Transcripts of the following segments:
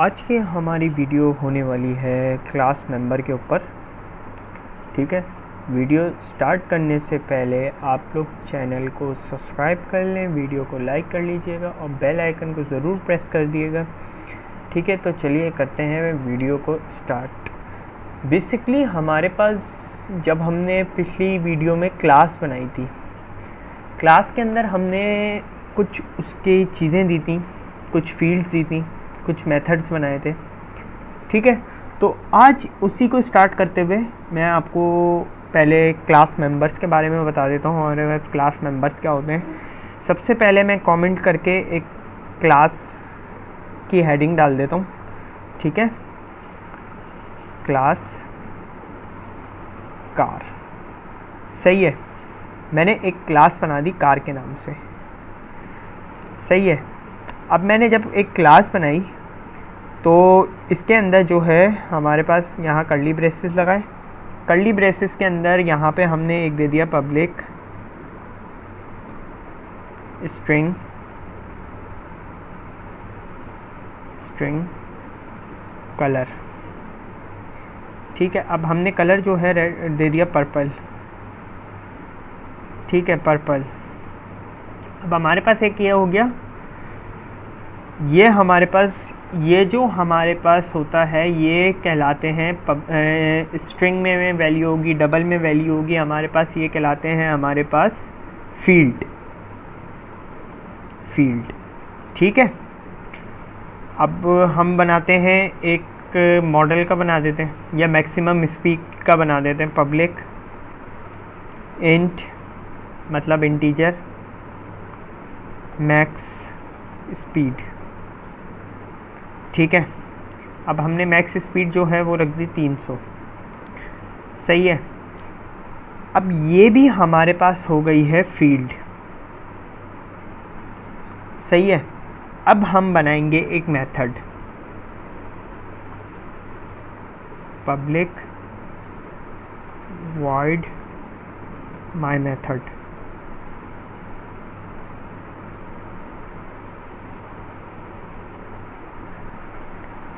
आज की हमारी वीडियो होने वाली है क्लास मेंबर के ऊपर। ठीक है, वीडियो स्टार्ट करने से पहले आप लोग चैनल को सब्सक्राइब कर लें, वीडियो को लाइक कर लीजिएगा और बेल आइकन को ज़रूर प्रेस कर दिएगा। ठीक है, तो चलिए करते हैं वीडियो को स्टार्ट। बेसिकली हमारे पास जब हमने पिछली वीडियो में क्लास बनाई थी, क्लास के अंदर हमने कुछ उसकी चीज़ें दी थी, कुछ फील्ड्स दी थी, कुछ मेथड्स बनाए थे। ठीक है, तो आज उसी को स्टार्ट करते हुए मैं आपको पहले क्लास मेंबर्स के बारे में बता देता हूँ। हमारे पास क्लास मेंबर्स क्या होते हैं। सबसे पहले मैं कमेंट करके एक क्लास की हेडिंग डाल देता हूँ। ठीक है, क्लास कार। सही है, मैंने एक क्लास बना दी कार के नाम से। सही है, अब मैंने जब एक क्लास बनाई तो इसके अंदर जो है हमारे पास यहाँ कर्ली ब्रेसेस लगाए। कर्ली ब्रेसेस के अंदर यहाँ पे हमने एक दे दिया पब्लिक स्ट्रिंग कलर। ठीक है, अब हमने कलर जो है रेड दे दिया पर्पल। ठीक है, पर्पल। अब हमारे पास एक ये हो गया, ये हमारे पास ये जो हमारे पास होता है ये कहलाते हैं स्ट्रिंग में वैल्यू होगी, डबल में वैल्यू होगी हमारे पास, ये कहलाते हैं हमारे पास फील्ड। ठीक है, अब हम बनाते हैं एक मॉडल का बना देते हैं या मैक्सिमम स्पीड का बना देते हैं। पब्लिक इंट मतलब इंटीजर मैक्स स्पीड। ठीक है, अब हमने मैक्स स्पीड जो है वो रख दी 300। सही है, अब ये भी हमारे पास हो गई है फील्ड। सही है, अब हम बनाएंगे एक method public void my method.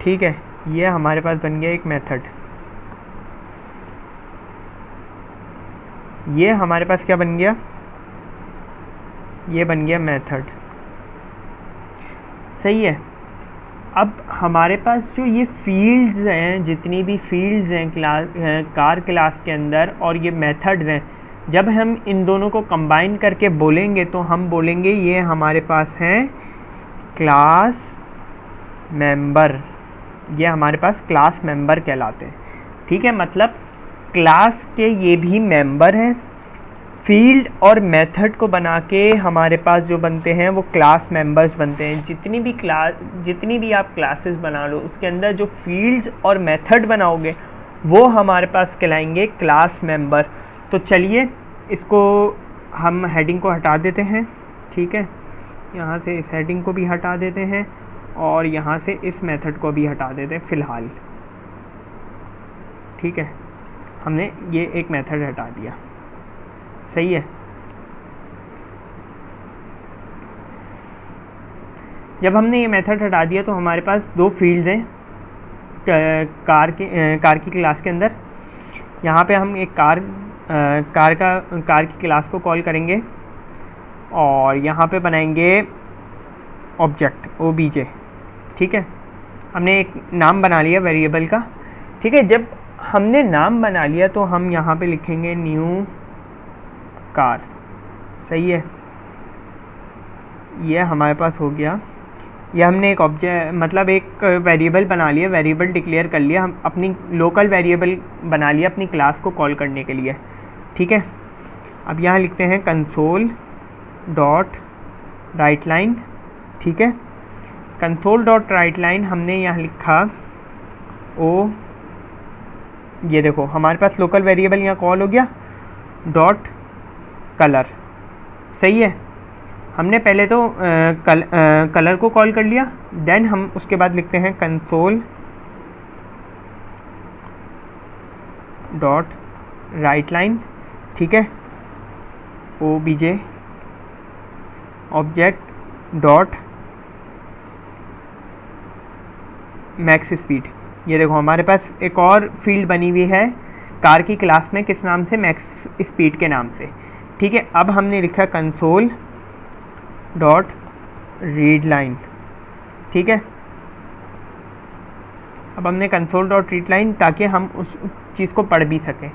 ठीक है, ये हमारे पास बन गया एक मेथड। ये हमारे पास क्या बन गया, ये बन गया मेथड। सही है, अब हमारे पास जो ये फील्ड्स हैं, जितनी भी फील्ड्स हैं कार क्लास के अंदर और ये मेथड्स हैं, जब हम इन दोनों को कंबाइन करके बोलेंगे तो हम बोलेंगे ये हमारे पास हैं क्लास मेंबर। ये हमारे पास क्लास मेंबर कहलाते हैं। ठीक है, मतलब क्लास के ये भी मेंबर हैं। फील्ड और मेथड को बना के हमारे पास जो बनते हैं वो क्लास मेंबर्स बनते हैं। जितनी भी आप क्लासेस बना लो उसके अंदर जो फील्ड्स और मेथड बनाओगे वो हमारे पास कहलाएंगे क्लास मेंबर। तो चलिए इसको हम हेडिंग को हटा देते हैं। ठीक है, यहाँ से इस हेडिंग को भी हटा देते हैं और यहाँ से इस मेथड को भी हटा देते हैं फ़िलहाल। ठीक है, हमने ये एक मेथड हटा दिया। सही है, जब हमने ये मेथड हटा दिया तो हमारे पास दो फील्ड्स हैं कार की क्लास के अंदर। यहाँ पे हम एक कार की क्लास को कॉल करेंगे और यहाँ पे बनाएंगे ऑब्जेक्ट OBJ। ठीक है, हमने एक नाम बना लिया वेरिएबल का। ठीक है, जब हमने नाम बना लिया तो हम यहाँ पे लिखेंगे न्यू कार। सही है, ये हमारे पास हो गया। ये हमने एक ऑब्जेक्ट मतलब एक वेरिएबल बना लिया, वेरिएबल डिक्लेयर कर लिया, हम अपनी लोकल वेरिएबल बना लिया अपनी क्लास को कॉल करने के लिए। ठीक है, अब यहाँ लिखते हैं कंसोल डॉट राइट लाइन। ठीक है, कंसोल डॉट राइट लाइन हमने यहाँ लिखा ये देखो हमारे पास लोकल वेरिएबल यहाँ कॉल हो गया डॉट कलर। सही है, हमने पहले तो कलर को कॉल कर लिया, देन हम उसके बाद लिखते हैं कंसोल डॉट राइट लाइन। ठीक है, OBJ object dot max speed. ये देखो हमारे पास एक और फील्ड बनी हुई है कार की क्लास में, किस नाम से, मैक्स स्पीड के नाम से। ठीक है, अब हमने लिखा कंसोल डॉट रीड लाइन। ठीक है, अब हमने कंसोल डॉट रीड लाइन ताकि हम उस चीज़ को पढ़ भी सकें।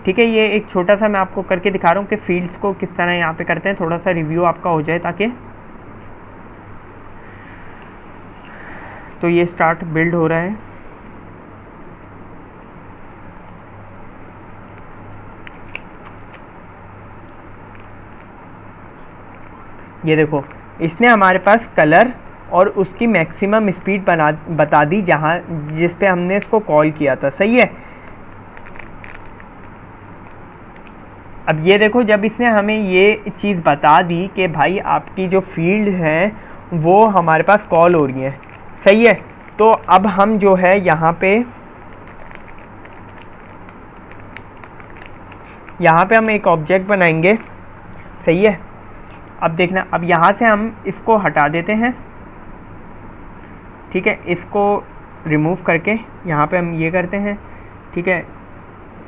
ठीक है, ये एक छोटा सा मैं आपको करके दिखा रहा हूँ कि फील्ड्स को किस तरह यहाँ पे करते हैं, थोड़ा सा रिव्यू आपका हो जाए ताकि। तो ये स्टार्ट बिल्ड हो रहा है। ये देखो इसने हमारे पास कलर और उसकी मैक्सिमम स्पीड बता दी जहाँ जिस पे हमने इसको कॉल किया था। सही है, अब ये देखो जब इसने हमें ये चीज़ बता दी कि भाई आपकी जो फील्ड है वो हमारे पास कॉल हो रही है। सही है, तो अब हम जो है यहाँ पे हम एक ऑब्जेक्ट बनाएंगे। सही है, अब देखना, अब यहाँ से हम इसको हटा देते हैं। ठीक है, इसको रिमूव करके यहाँ पे हम ये करते हैं। ठीक है,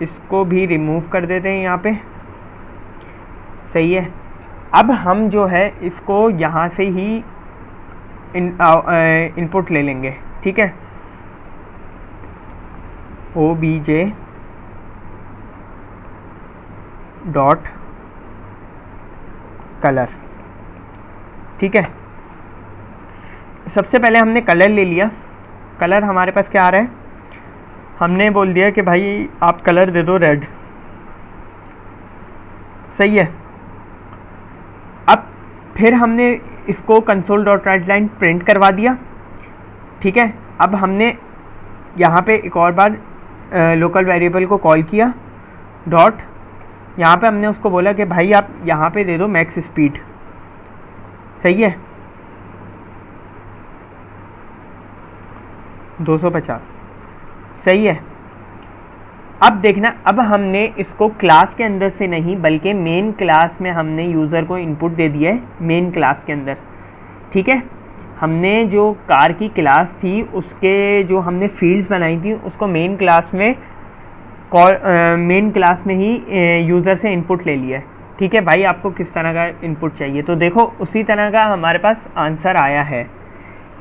इसको भी रिमूव कर देते हैं यहाँ पे। सही है, अब हम जो है इसको यहाँ से ही इनपुट ले लेंगे। ठीक है, obj डॉट कलर। ठीक है, सबसे पहले हमने कलर ले लिया। कलर हमारे पास क्या आ रहा है, हमने बोल दिया कि भाई आप कलर दे दो रेड। सही है, अब फिर हमने इसको console dot right line print करवा दिया। ठीक है, अब हमने यहाँ पे एक और बार लोकल वेरिएबल को कॉल किया डॉट, यहाँ पे हमने उसको बोला कि भाई आप यहाँ पे दे दो मैक्स स्पीड। सही है, 250। सही है, अब देखना, अब हमने इसको क्लास के अंदर से नहीं बल्कि मेन क्लास में हमने यूज़र को इनपुट दे दिया है, मेन क्लास के अंदर। ठीक है, हमने जो कार की क्लास थी उसके जो हमने फील्ड्स बनाई थी उसको मेन क्लास में मेन क्लास में ही यूज़र से इनपुट ले लिया है। ठीक है भाई, आपको किस तरह का इनपुट चाहिए, तो देखो उसी तरह का हमारे पास आंसर आया है।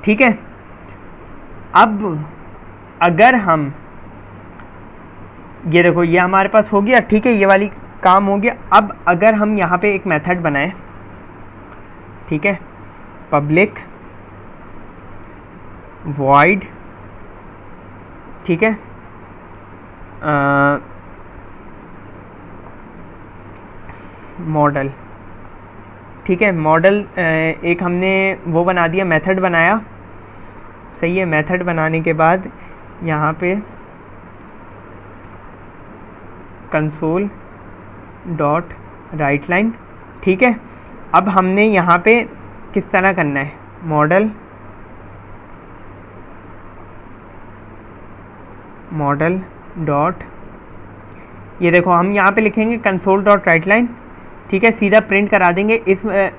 ठीक है, अब अगर हम ये देखो ये हमारे पास हो गया। ठीक है, ये वाली काम हो गया। अब अगर हम यहाँ पे एक मेथड बनाएं, ठीक है, पब्लिक वॉइड, ठीक है, मॉडल। ठीक है, मॉडल एक हमने वो बना दिया, मेथड बनाया। सही है, मेथड बनाने के बाद यहाँ पे कंसोल डॉट राइट लाइन। ठीक है, अब हमने यहाँ पे किस तरह करना है, मॉडल डॉट, ये देखो हम यहाँ पे लिखेंगे कंसोल डॉट राइट लाइन। ठीक है, सीधा प्रिंट करा देंगे।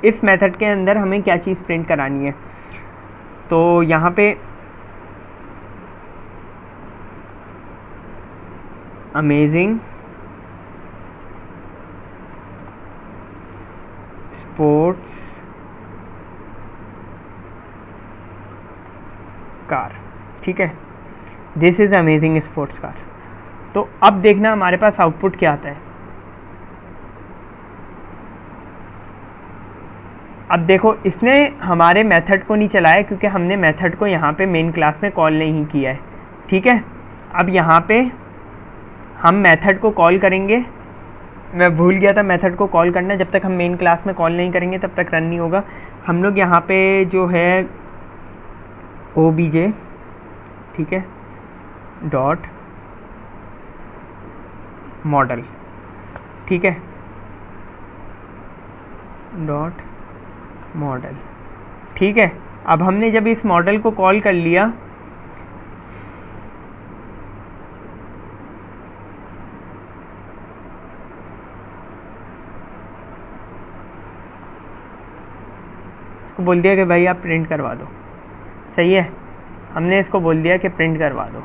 इस मेथड के अंदर हमें क्या चीज़ प्रिंट करानी है, तो यहाँ पे अमेजिंग स्पोर्ट्स कार। ठीक है, this is amazing sports car. तो अब देखना हमारे पास आउटपुट क्या आता है। अब देखो इसने हमारे मेथड को नहीं चलाया क्योंकि हमने मेथड को यहाँ पे मेन क्लास में कॉल नहीं किया है। ठीक है, अब यहाँ पे हम मेथड को कॉल करेंगे। मैं भूल गया था मेथड को कॉल करना, जब तक हम मेन क्लास में कॉल नहीं करेंगे तब तक रन नहीं होगा। हम लोग यहाँ पे जो है obj, ठीक है, डॉट मॉडल, ठीक है, डॉट मॉडल। ठीक है, अब हमने जब इस मॉडल को कॉल कर लिया, इसको बोल दिया कि भाई आप प्रिंट करवा दो। सही है, हमने इसको बोल दिया कि प्रिंट करवा दो।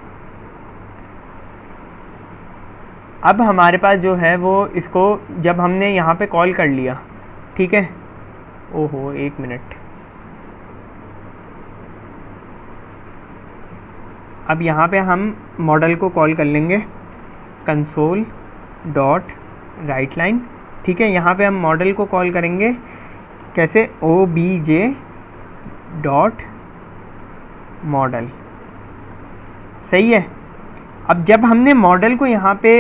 अब हमारे पास जो है वो इसको जब हमने यहाँ पे कॉल कर लिया, ठीक है, ओहो 1 मिनट, अब यहाँ पे हम मॉडल को कॉल कर लेंगे कंसोल डॉट राइट लाइन, ठीक है। यहाँ पे हम मॉडल को कॉल करेंगे कैसे, obj डॉट मॉडल, सही है। अब जब हमने मॉडल को यहाँ पे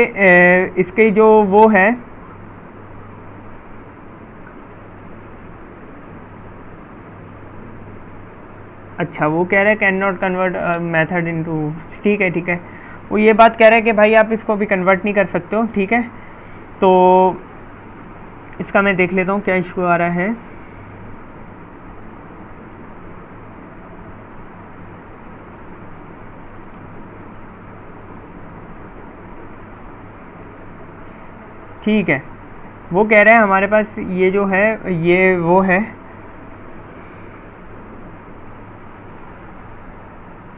इसके जो वो है अच्छा वो कह रहा है can not convert method into, ठीक है ठीक है, वो ये बात कह रहा है कि भाई आप इसको भी कन्वर्ट नहीं कर सकते हो, ठीक है। तो इसका मैं देख लेता हूँ क्या इशू आ रहा है। ठीक है, वो कह रहे हैं हमारे पास ये जो है ये वो है,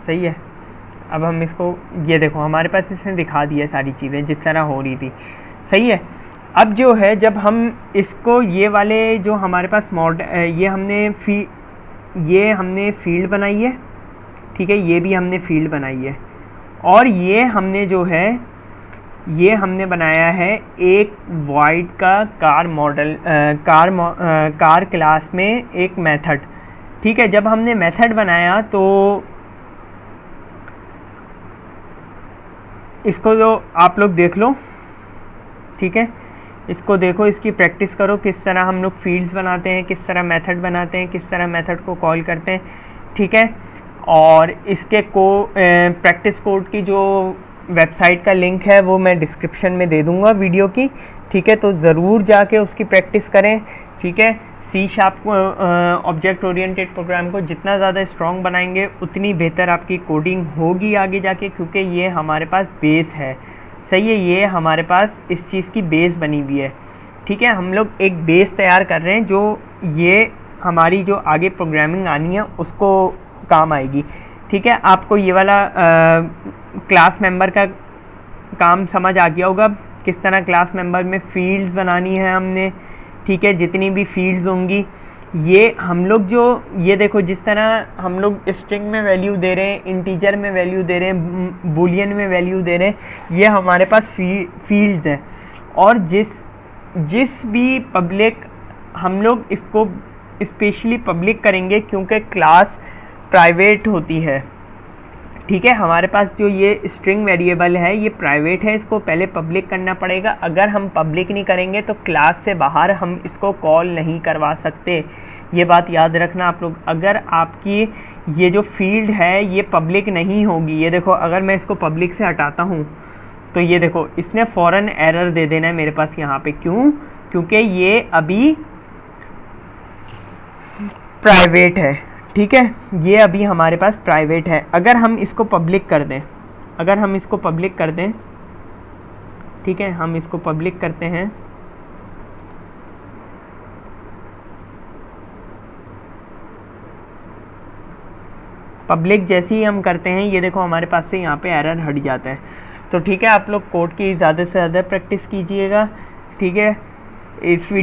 सही है। अब हम इसको ये देखो हमारे पास इसने दिखा दिया सारी चीज़ें जिस तरह हो रही थी, सही है। अब जो है जब हम इसको ये वाले जो हमारे पास ये हमने फील्ड बनाई है, ठीक है, ये भी हमने फील्ड बनाई है, और ये हमने जो है ये हमने बनाया है एक वॉइड का कार मॉडल कार क्लास में एक मेथड, ठीक है। जब हमने मेथड बनाया तो इसको जो आप लोग देख लो, ठीक है, इसको देखो, इसकी प्रैक्टिस करो किस तरह हम लोग फील्ड्स बनाते हैं, किस तरह मेथड बनाते हैं, किस तरह मेथड को कॉल करते हैं, ठीक है। और इसके प्रैक्टिस कोड की जो वेबसाइट का लिंक है वो मैं डिस्क्रिप्शन में दे दूंगा वीडियो की, ठीक है, तो ज़रूर जाके उसकी प्रैक्टिस करें, ठीक है। C# ऑब्जेक्ट ओरिएंटेड प्रोग्राम को जितना ज़्यादा स्ट्रॉन्ग बनाएंगे उतनी बेहतर आपकी कोडिंग होगी आगे जाके, क्योंकि ये हमारे पास बेस है, सही है, ये हमारे पास इस चीज़ की बेस बनी हुई है, ठीक है। हम लोग एक बेस तैयार कर रहे हैं जो ये हमारी जो आगे प्रोग्रामिंग आनी है उसको काम आएगी, ठीक है। आपको ये वाला क्लास मेंबर का काम समझ आ गया होगा, किस तरह क्लास मेंबर में फील्ड्स बनानी है हमने, ठीक है। जितनी भी फील्ड्स होंगी ये हम लोग जो ये देखो जिस तरह हम लोग स्ट्रिंग में वैल्यू दे रहे हैं, इंटीजर में वैल्यू दे रहे हैं, बूलियन में वैल्यू दे रहे हैं, ये हमारे पास फील्ड्स हैं। और जिस भी पब्लिक हम लोग इसको स्पेशली पब्लिक करेंगे क्योंकि क्लास प्राइवेट होती है, ठीक है। हमारे पास जो ये स्ट्रिंग वेरिएबल है ये प्राइवेट है, इसको पहले पब्लिक करना पड़ेगा। अगर हम पब्लिक नहीं करेंगे तो क्लास से बाहर हम इसको कॉल नहीं करवा सकते, ये बात याद रखना आप लोग। अगर आपकी ये जो फील्ड है ये पब्लिक नहीं होगी, ये देखो अगर मैं इसको पब्लिक से हटाता हूँ तो ये देखो इसने फ़ौरन एरर दे देना है मेरे पास यहाँ पे, क्यों, क्योंकि ये अभी प्राइवेट है, ठीक है, ये अभी हमारे पास प्राइवेट है। अगर हम इसको पब्लिक कर दें, अगर हम इसको पब्लिक कर दें, ठीक है, हम इसको पब्लिक करते हैं, पब्लिक जैसे ही हम करते हैं ये देखो हमारे पास से यहाँ पे एरर हट जाता है। तो ठीक है, आप लोग कोड की ज़्यादा से ज़्यादा प्रैक्टिस कीजिएगा, ठीक है। इस